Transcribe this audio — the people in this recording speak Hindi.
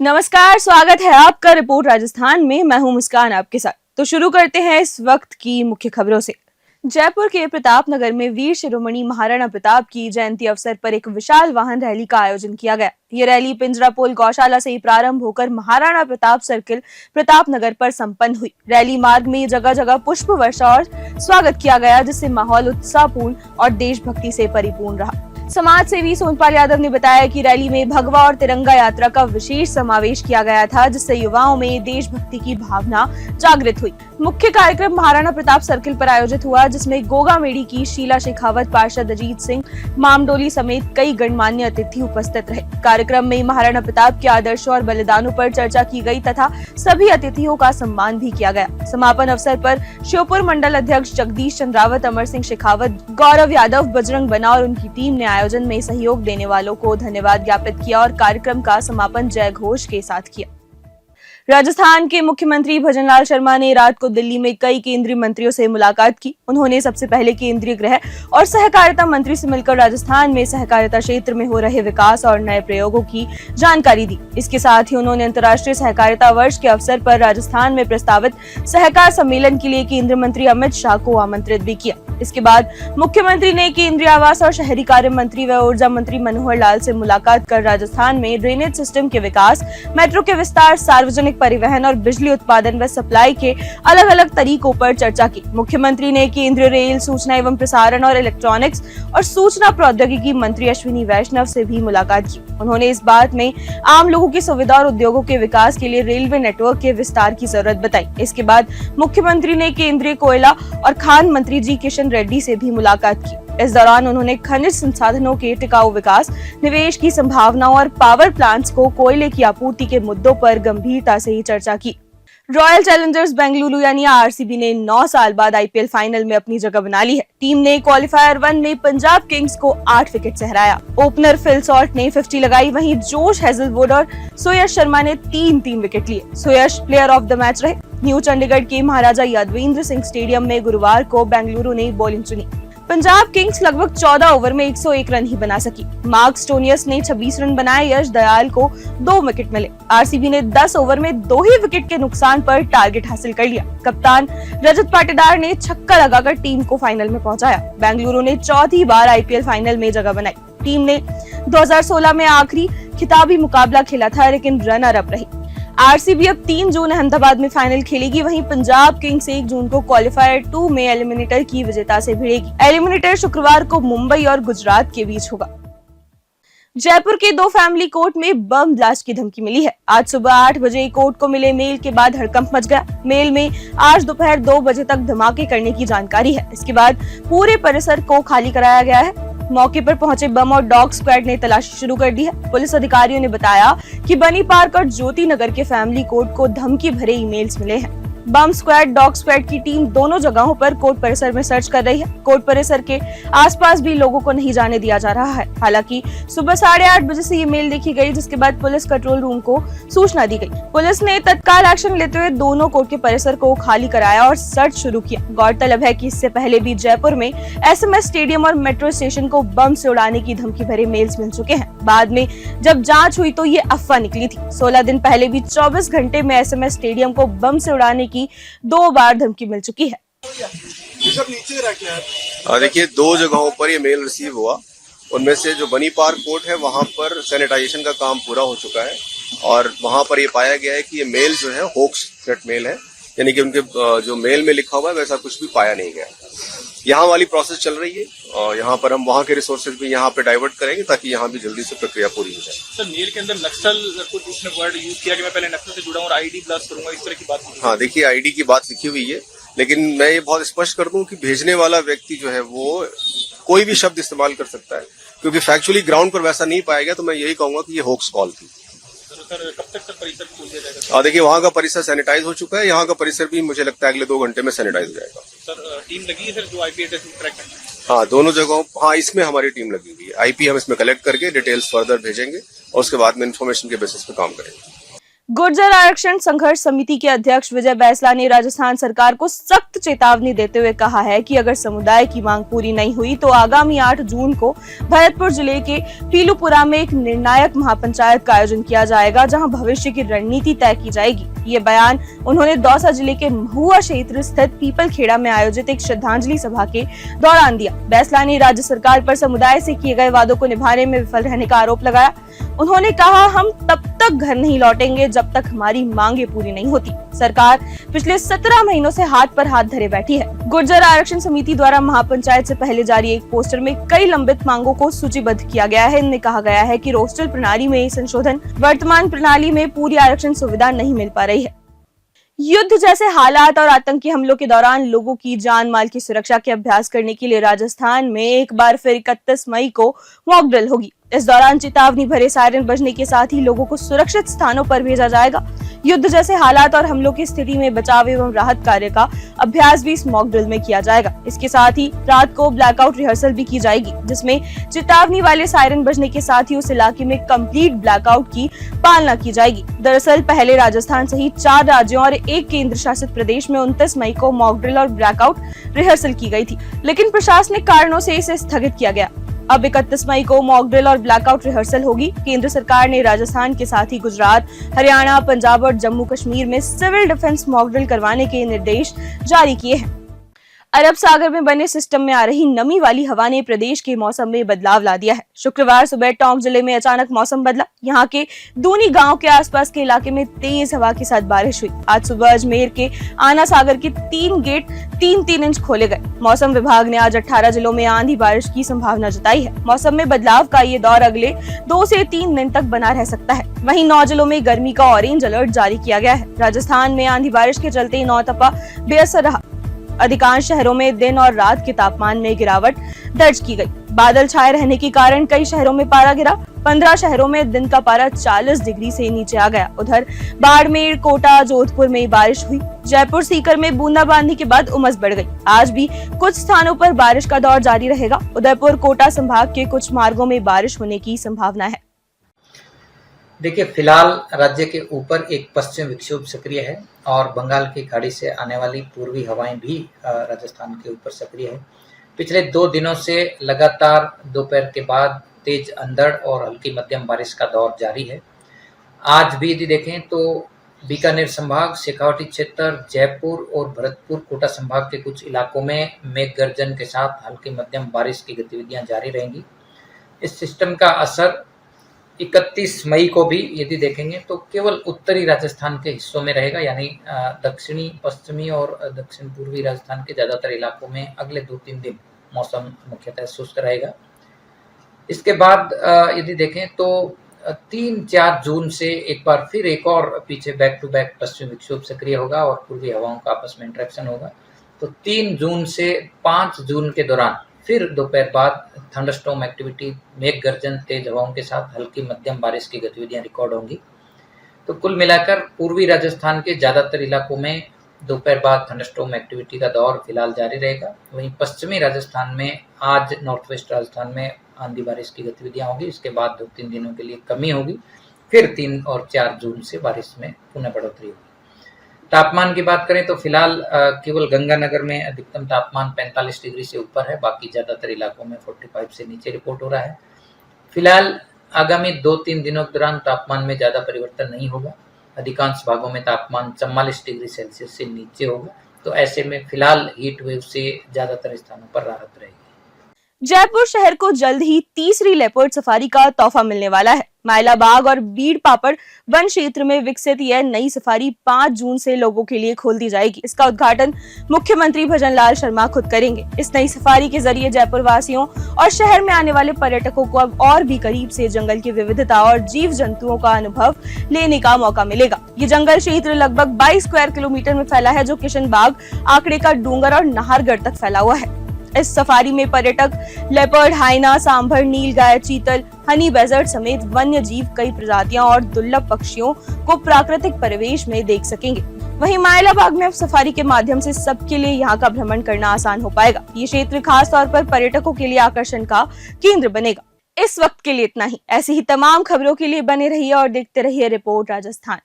नमस्कार, स्वागत है आपका रिपोर्ट राजस्थान में। मैं हूं मुस्कान आपके साथ। तो शुरू करते हैं इस वक्त की मुख्य खबरों से। जयपुर के प्रताप नगर में वीर शिरोमणि महाराणा प्रताप की जयंती अवसर पर एक विशाल वाहन रैली का आयोजन किया गया। ये रैली पिंजरापोल गौशाला से ही प्रारंभ होकर महाराणा प्रताप सर्किल प्रताप नगर पर संपन्न हुई। रैली मार्ग में जगह जगह पुष्प वर्षा और स्वागत किया गया, जिससे माहौल उत्साहपूर्ण और देशभक्ति से परिपूर्ण रहा। समाज सेवी सोनपाल यादव ने बताया कि रैली में भगवा और तिरंगा यात्रा का विशेष समावेश किया गया था, जिससे युवाओं में देशभक्ति की भावना जागृत हुई। मुख्य कार्यक्रम महाराणा प्रताप सर्किल पर आयोजित हुआ, जिसमें गोगा मेड़ी की शीला शेखावत, पार्षद अजीत सिंह मामडोली समेत कई गणमान्य अतिथि उपस्थित रहे। कार्यक्रम में महाराणा प्रताप के आदर्शों और बलिदानों पर चर्चा की गई तथा सभी अतिथियों का सम्मान भी किया गया। समापन अवसर पर श्योपुर मंडल अध्यक्ष जगदीश चंद्र रावत, अमर सिंह शेखावत, गौरव यादव, बजरंग बना और उनकी टीम ने आयोजन में सहयोग देने वालों को धन्यवाद ज्ञापित किया और कार्यक्रम का समापन जय घोष के साथ किया। राजस्थान के मुख्यमंत्री भजनलाल शर्मा ने रात को दिल्ली में कई केंद्रीय मंत्रियों से मुलाकात की। उन्होंने सबसे पहले केंद्रीय गृह और सहकारिता मंत्री से मिलकर राजस्थान में सहकारिता क्षेत्र में हो रहे विकास और नए प्रयोगों की जानकारी दी। इसके साथ ही उन्होंने अंतर्राष्ट्रीय सहकारिता वर्ष के अवसर पर राजस्थान में प्रस्तावित सहकार सम्मेलन के लिए केंद्रीय मंत्री अमित शाह को आमंत्रित भी किया। इसके बाद मुख्यमंत्री ने केंद्रीय आवास और शहरी कार्य मंत्री व ऊर्जा मंत्री मनोहर लाल से मुलाकात कर राजस्थान में ड्रेनेज सिस्टम के विकास, मेट्रो के विस्तार, सार्वजनिक परिवहन और बिजली उत्पादन व सप्लाई के अलग अलग तरीकों पर चर्चा की। मुख्यमंत्री ने केंद्रीय रेल, सूचना एवं प्रसारण और इलेक्ट्रॉनिक्स और सूचना प्रौद्योगिकी मंत्री अश्विनी वैष्णव से भी मुलाकात की। उन्होंने इस बात में आम लोगों की सुविधा और उद्योगों के विकास के लिए रेलवे नेटवर्क के विस्तार की जरूरत बताई। इसके बाद मुख्यमंत्री ने केंद्रीय कोयला और खान मंत्री जी किशन रेड्डी से भी मुलाकात की। इस दौरान उन्होंने खनिज संसाधनों के टिकाऊ विकास, निवेश की संभावनाओं और पावर प्लांट्स को कोयले की आपूर्ति के मुद्दों पर गंभीरता से ही चर्चा की। रॉयल चैलेंजर्स बेंगलुरु यानी आरसीबी ने 9 साल बाद आईपीएल फाइनल में अपनी जगह बना ली है। टीम ने क्वालिफायर 1 में पंजाब किंग्स को 8 विकेट से हराया। ओपनर फिल सॉल्ट ने 50 लगाई, वहीं जोश हेजलवुड और सुयश शर्मा ने 3-3 विकेट लिए। सुयश प्लेयर ऑफ द मैच रहे। न्यू चंडीगढ़ के महाराजा यादवेंद्र सिंह स्टेडियम में गुरुवार को बेंगलुरु ने बॉलिंग चुनी। पंजाब किंग्स लगभग 14 ओवर में 101 रन ही बना सकी। मार्क स्टोनियस ने 26 रन बनाए, यश दयाल को 2 विकेट मिले। आरसीबी ने 10 ओवर में 2 ही विकेट के नुकसान पर टारगेट हासिल कर लिया। कप्तान रजत पाटीदार ने छक्का लगाकर टीम को फाइनल में पहुंचाया। बेंगलुरु ने चौथी बार आईपीएल फाइनल में जगह बनाई। टीम ने 2016 में आखिरी खिताबी मुकाबला खेला था, लेकिन रनर अप रही। आरसीबी अब 3 जून अहमदाबाद में फाइनल खेलेगी, वहीं पंजाब किंग्स 1 जून को क्वालिफायर 2 में एलिमिनेटर की विजेता से भिड़ेगी। एलिमिनेटर शुक्रवार को मुंबई और गुजरात के बीच होगा। जयपुर के 2 फैमिली कोर्ट में बम ब्लास्ट की धमकी मिली है। आज सुबह 8 बजे कोर्ट को मिले मेल के बाद हड़कंप मच गया। मेल में आज दोपहर 2 बजे तक धमाके करने की जानकारी है। इसके बाद पूरे परिसर को खाली कराया गया है। मौके पर पहुंचे बम और डॉग स्क्वाड ने तलाशी शुरू कर दी है। पुलिस अधिकारियों ने बताया कि बनी पार्क और ज्योति नगर के फैमिली कोर्ट को धमकी भरे ईमेल्स मिले हैं। बम स्क्वाड, डॉग स्क्वाड की टीम दोनों जगहों पर कोर्ट परिसर में सर्च कर रही है। कोर्ट परिसर के आसपास भी लोगों को नहीं जाने दिया जा रहा है। हालांकि सुबह 8:30 बजे से ये मेल देखी गई, जिसके बाद पुलिस कंट्रोल रूम को सूचना दी गई। पुलिस ने तत्काल एक्शन लेते हुए दोनों कोर्ट के परिसर को खाली कराया और सर्च शुरू किया। गौरतलब है कि इससे पहले भी जयपुर में एसएमएस स्टेडियम और मेट्रो स्टेशन को बम से उड़ाने की धमकी भरे मेल्स मिल चुके हैं। बाद में जब जांच हुई तो ये अफवाह निकली थी। 16 दिन पहले भी 24 घंटे में एसएमएस स्टेडियम को बम से उड़ाने की 2 बार धमकी मिल चुकी है। देखिए, 2 जगहों पर ये मेल रिसीव हुआ। उनमें से जो बनी पार्क कोर्ट है, वहां पर सैनिटाइजेशन का काम पूरा हो चुका है और वहां पर ये पाया गया है कि ये मेल जो है होक्स थ्रेट मेल है, यानी कि उनके जो मेल में लिखा हुआ है वैसा कुछ भी पाया नहीं गया। यहाँ वाली प्रोसेस चल रही है और यहाँ पर हम वहाँ के रिसोर्सेज भी यहाँ पे डाइवर्ट करेंगे ताकि यहाँ भी जल्दी से प्रक्रिया पूरी हो जाए। सर, मेल के अंदर नक्सल कुछ उसने वर्ड यूज किया कि मैं पहले नक्सल से जुड़ा हूँ और आईडी ब्लास्ट करूंगा, इस तरह की बात। हाँ, देखिए, आईडी की बात लिखी हुई है, लेकिन मैं ये बहुत स्पष्ट कर दूं कि भेजने वाला व्यक्ति जो है वो कोई भी शब्द इस्तेमाल कर सकता है, क्योंकि फैक्चुअली ग्राउंड पर वैसा नहीं पाया गया। तो मैं यही कहूंगा कि ये होक्स कॉल थी। सर, कब तक परिसर खोल दिया जाएगा? देखिए, वहाँ का परिसर सैनिटाइज हो चुका है। यहाँ का परिसर भी मुझे लगता है अगले 2 घंटे में सैनिटाइज हो जाएगा। सर, टीम लगी है सर जो आईपी एड्रेस ट्रैक करने? हाँ, दोनों जगहों, हाँ, इसमें हमारी टीम लगी हुई है। आईपी हम इसमें कलेक्ट करके डिटेल्स फर्दर भेजेंगे और उसके बाद में इन्फॉर्मेशन के बेसिस पे काम करेंगे। गुर्जर आरक्षण संघर्ष समिति के अध्यक्ष विजय बैसला ने राजस्थान सरकार को सख्त चेतावनी देते हुए कहा है कि अगर समुदाय की मांग पूरी नहीं हुई तो आगामी 8 जून को भरतपुर जिले के पीलूपुरा में एक निर्णायक महापंचायत का आयोजन किया जाएगा, जहां भविष्य की रणनीति तय की जाएगी। ये बयान उन्होंने दौसा जिले के महुआ क्षेत्र स्थित पीपल खेड़ा में आयोजित एक श्रद्धांजलि सभा के दौरान दिया। बैसला ने राज्य सरकार पर समुदाय से किए गए वादों को निभाने में विफल रहने का आरोप लगाया। उन्होंने कहा, हम तब तक घर नहीं लौटेंगे जब तक हमारी मांगे पूरी नहीं होती। सरकार पिछले 17 महीनों से हाथ पर हाथ धरे बैठी है। गुर्जर आरक्षण समिति द्वारा महापंचायत से पहले जारी एक पोस्टर में कई लंबित मांगों को सूचीबद्ध किया गया है। इनमें कहा गया है कि रोस्टर प्रणाली में संशोधन, वर्तमान प्रणाली में पूरी आरक्षण सुविधा नहीं मिल पा रही है। युद्ध जैसे हालात और आतंकी हमलों के दौरान लोगों की जान माल की सुरक्षा के अभ्यास करने के लिए राजस्थान में एक बार फिर 31 मई को मॉक ड्रिल होगी। इस दौरान चेतावनी भरे सायरन बजने के साथ ही लोगों को सुरक्षित स्थानों पर भेजा जाएगा। युद्ध जैसे हालात और हमलों की स्थिति में बचाव एवं राहत कार्य का अभ्यास भी इस मॉक ड्रिल में किया जाएगा। इसके साथ ही रात को ब्लैकआउट रिहर्सल भी की जाएगी, जिसमें चेतावनी वाले सायरन बजने के साथ ही उस इलाके में कंप्लीट ब्लैकआउट की पालना की जाएगी। दरअसल पहले राजस्थान सहित 4 राज्यों और एक केंद्र शासित प्रदेश में 29 मई को मॉक ड्रिल और ब्लैकआउट रिहर्सल की गई थी, लेकिन प्रशासनिक कारणों से इसे स्थगित किया गया। अब 31 मई को मॉक ड्रिल और ब्लैकआउट रिहर्सल होगी। केंद्र सरकार ने राजस्थान के साथ ही गुजरात, हरियाणा, पंजाब और जम्मू कश्मीर में सिविल डिफेंस मॉक ड्रिल करवाने के निर्देश जारी किए हैं। अरब सागर में बने सिस्टम में आ रही नमी वाली हवा ने प्रदेश के मौसम में बदलाव ला दिया है। शुक्रवार सुबह टोंक जिले में अचानक मौसम बदला। यहाँ के दूनी गांव के आसपास के इलाके में तेज हवा के साथ बारिश हुई। आज सुबह अजमेर के आना सागर के 3 गेट 3-3 इंच खोले गए। मौसम विभाग ने आज 18 जिलों में आंधी बारिश की संभावना जताई है। मौसम में बदलाव का ये दौर अगले 2 से 3 दिन तक बना रह सकता है। वहीं 9 जिलों में गर्मी का ऑरेंज अलर्ट जारी किया गया है। राजस्थान में आंधी बारिश के चलते नौतपा बेअसर रहा। अधिकांश शहरों में दिन और रात के तापमान में गिरावट दर्ज की गई। बादल छाए रहने के कारण कई शहरों में पारा गिरा। 15 शहरों में दिन का पारा 40 डिग्री से नीचे आ गया। उधर बाड़मेर, कोटा, जोधपुर में बारिश हुई। जयपुर, सीकर में बूंदाबांदी के बाद उमस बढ़ गई। आज भी कुछ स्थानों पर बारिश का दौर जारी रहेगा। उदयपुर, कोटा संभाग के कुछ मार्गों में बारिश होने की संभावना है। देखिए, फिलहाल राज्य के ऊपर एक पश्चिम विक्षोभ सक्रिय है और बंगाल की खाड़ी से आने वाली पूर्वी हवाएं भी राजस्थान के ऊपर सक्रिय है। पिछले 2 दिनों से लगातार दोपहर के बाद तेज अंधड़ और हल्की मध्यम बारिश का दौर जारी है। आज भी यदि देखें तो बीकानेर संभाग, शेखावाटी क्षेत्र, जयपुर और भरतपुर, कोटा संभाग के कुछ इलाकों में मेघ गर्जन के साथ हल्की मध्यम बारिश की गतिविधियां जारी रहेंगी। इस सिस्टम का असर 31 मई को भी यदि देखेंगे तो केवल उत्तरी राजस्थान के हिस्सों में रहेगा, यानी दक्षिणी, पश्चिमी और दक्षिण पूर्वी राजस्थान के ज़्यादातर इलाकों में अगले 2-3 दिन मौसम मुख्यतः शुष्क रहेगा। इसके बाद यदि देखें तो 3-4 जून से एक बार फिर एक और पीछे बैक टू बैक पश्चिमी विक्षोभ सक्रिय होगा और पूर्वी हवाओं का आपस में इंटरेक्शन होगा। तो 3 जून से 5 जून के दौरान फिर दोपहर बाद थंडरस्टॉर्म एक्टिविटी, मेघ गर्जन, तेज हवाओं के साथ हल्की मध्यम बारिश की गतिविधियां रिकॉर्ड होंगी। तो कुल मिलाकर पूर्वी राजस्थान के ज़्यादातर इलाकों में दोपहर बाद थंडरस्टॉर्म एक्टिविटी का दौर फिलहाल जारी रहेगा। वहीं पश्चिमी राजस्थान में आज, नॉर्थ वेस्ट राजस्थान में आंधी बारिश की गतिविधियां होगी। इसके बाद 2-3 दिनों के लिए कमी होगी, फिर 3 और 4 जून से बारिश में पुनः बढ़ोतरी होगी। तापमान की बात करें तो फिलहाल केवल गंगानगर में अधिकतम तापमान 45 डिग्री से ऊपर है, बाकी ज़्यादातर इलाकों में 45 से नीचे रिपोर्ट हो रहा है। फिलहाल आगामी 2-3 दिनों के दौरान तापमान में ज़्यादा परिवर्तन नहीं होगा। अधिकांश भागों में तापमान 44 डिग्री सेल्सियस से नीचे होगा। तो ऐसे में फिलहाल हीट वेव से ज़्यादातर स्थानों पर राहत रहेगी। जयपुर शहर को जल्द ही तीसरी लेपर्ड सफारी का तोहफा मिलने वाला है। माइला बाग और बीड़ पापड़ वन क्षेत्र में विकसित यह नई सफारी 5 जून से लोगों के लिए खोल दी जाएगी। इसका उद्घाटन मुख्यमंत्री भजन लाल शर्मा खुद करेंगे। इस नई सफारी के जरिए जयपुर वासियों और शहर में आने वाले पर्यटकों को अब और भी करीब से जंगल की विविधता और जीव जंतुओं का अनुभव लेने का मौका मिलेगा। ये जंगल क्षेत्र लगभग 22 स्क्वायर किलोमीटर में फैला है, जो किशन बाग, आंकड़े का डूंगर और नाहरगढ़ तक फैला हुआ है। इस सफारी में पर्यटक लेपर्ड, हाइना, सांभर, नीलगाय, चीतल, हनी बैजर्ट समेत वन्य जीव, कई प्रजातियां और दुर्लभ पक्षियों को प्राकृतिक परिवेश में देख सकेंगे। वहीं माइला बाग में अब सफारी के माध्यम से सबके लिए यहाँ का भ्रमण करना आसान हो पाएगा। ये क्षेत्र खास तौर पर पर्यटकों के लिए आकर्षण का केंद्र बनेगा। इस वक्त के लिए इतना ही। ऐसी ही तमाम खबरों के लिए बने रहिए और देखते रहिए रिपोर्ट राजस्थान।